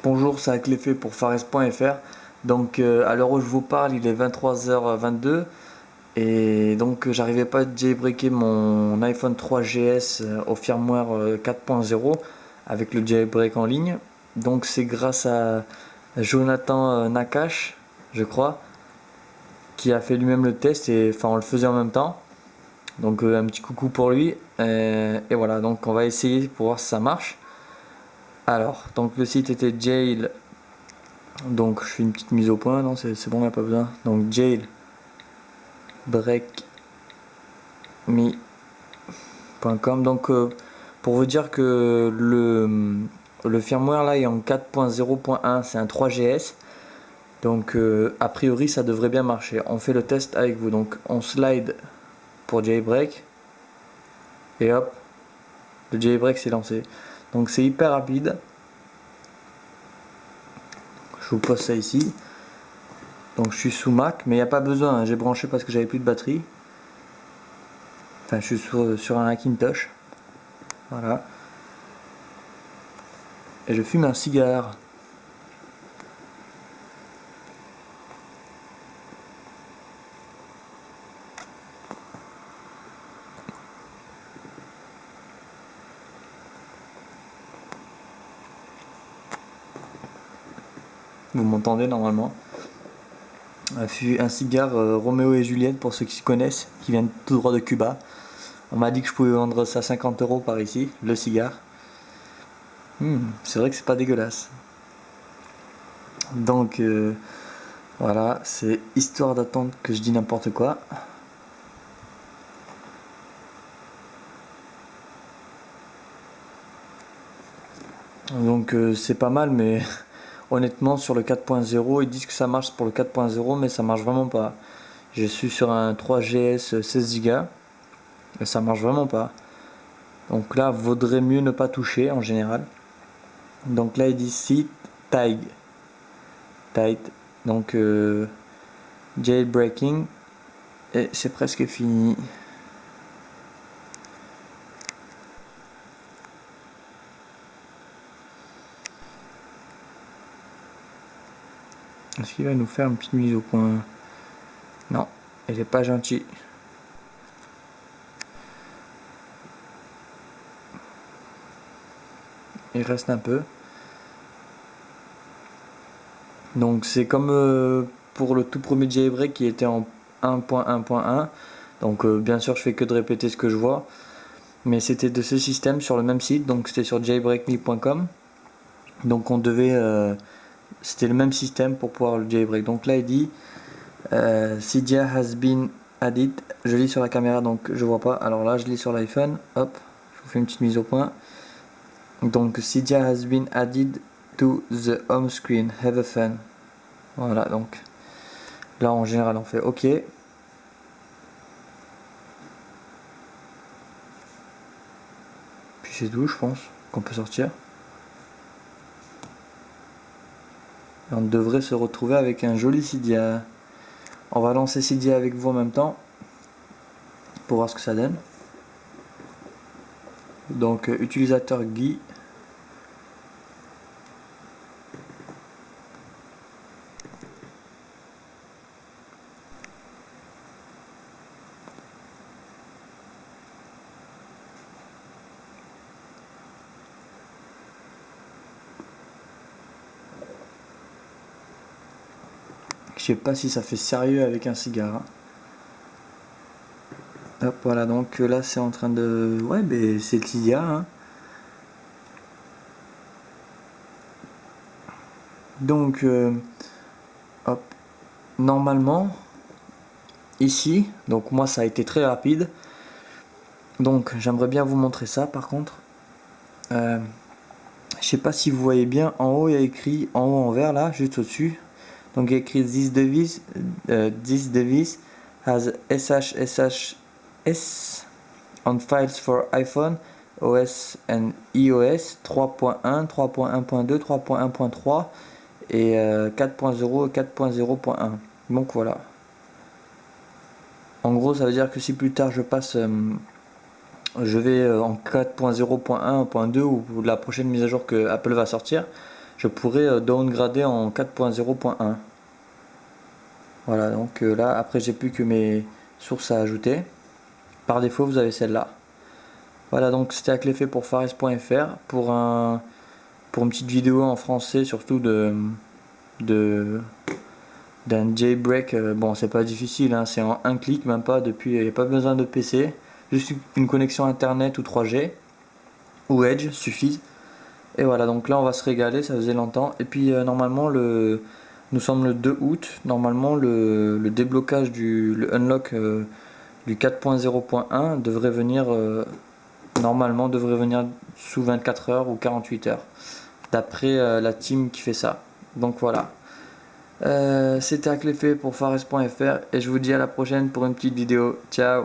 Bonjour, c'est Cléfé pour Fares.fr. Donc à l'heure où je vous parle, il est 23h22 et donc j'arrivais pas à jailbreaker mon iPhone 3GS au firmware 4.0 avec le jailbreak en ligne. Donc c'est grâce à Jonathan Nakash, je crois, qui a fait lui-même le test et enfin on le faisait en même temps. Donc un petit coucou pour lui. Et voilà, donc on va essayer pour voir si ça marche. Alors, donc le site était jail. Donc je fais une petite mise au point, non c'est bon, il n'y a pas besoin. Donc jailbreakme.com. Donc pour vous dire que le firmware là est en 4.0.1, c'est un 3GS. Donc a priori ça devrait bien marcher. On fait le test avec vous. Donc on slide pour jailbreak. Et hop, le jailbreak s'est lancé. Donc c'est hyper rapide. Je vous pose ça ici. Donc je suis sous Mac, mais il n'y a pas besoin, hein. J'ai branché parce que j'avais plus de batterie. Enfin, je suis sur un Hackintosh. Voilà. Et je fume un cigare. Vous m'entendez normalement. Un cigare Roméo et Juliette pour ceux qui se connaissent, qui viennent tout droit de Cuba. On m'a dit que je pouvais vendre ça 50 € par ici, le cigare. C'est vrai que c'est pas dégueulasse. Donc voilà, c'est histoire d'attendre que je dis n'importe quoi. Donc c'est pas mal, mais honnêtement sur le 4.0, ils disent que ça marche pour le 4.0, mais ça marche vraiment pas. Je suis sur un 3GS 16 Go et ça marche vraiment pas. Donc là, vaudrait mieux ne pas toucher en général. Donc là, il dit sit tight. Donc jailbreaking et c'est presque fini. Est-ce qu'il va nous faire une petite mise au point? Non, il est pas gentil. Il reste un peu. Donc c'est comme pour le tout premier jailbreak qui était en 1.1.1. Donc bien sûr je fais que de répéter ce que je vois. Mais c'était de ce système sur le même site. Donc c'était sur jailbreakme.com. Donc on devait... c'était le même système pour pouvoir le jailbreak. Donc là il dit Cydia has been added. Je lis sur la caméra donc je vois pas. Alors là je lis sur l'iPhone. Hop, je vous fais une petite mise au point. Donc Cydia has been added to the home screen. Have a fun. Voilà, donc là en général on fait OK. Puis c'est tout, je pense qu'on peut sortir. Et on devrait se retrouver avec un joli Cydia. On va lancer Cydia avec vous en même temps pour voir ce que ça donne. Donc utilisateur Guy. Je sais pas si ça fait sérieux avec un cigare, hein. Hop, voilà, donc là c'est en train de... Ouais, mais c'est le Cydia, hein. Donc, hop, normalement, ici, donc moi ça a été très rapide. Donc j'aimerais bien vous montrer ça par contre. Je sais pas si vous voyez bien, en haut il y a écrit, en haut en vert là, juste au-dessus. Donc il y a écrit this device has SHSHS on files for iPhone, OS and iOS 3.1, 3.1.2, 3.1.3 et 4.0 et 4.0.1. Donc voilà. En gros, ça veut dire que si plus tard je passe, je vais en 4.0.1.2 ou la prochaine mise à jour que Apple va sortir, je pourrais downgrader en 4.0.1. Voilà, donc là, après, j'ai plus que mes sources à ajouter. Par défaut, vous avez celle-là. Voilà, donc c'était avec l'effet pour Fares.fr pour pour une petite vidéo en français, surtout de d'un jailbreak. Bon, c'est pas difficile, hein, c'est en un clic, même pas. Depuis, il n'y a pas besoin de PC, juste une connexion internet ou 3G ou Edge suffit. Et voilà, donc là on va se régaler, ça faisait longtemps. Et puis normalement, nous sommes le 2 août, normalement le déblocage le unlock du 4.0.1 devrait venir, normalement devrait venir sous 24 heures ou 48 heures, d'après la team qui fait ça. Donc voilà. C'était avec l'effet pour Fares.fr et je vous dis à la prochaine pour une petite vidéo. Ciao!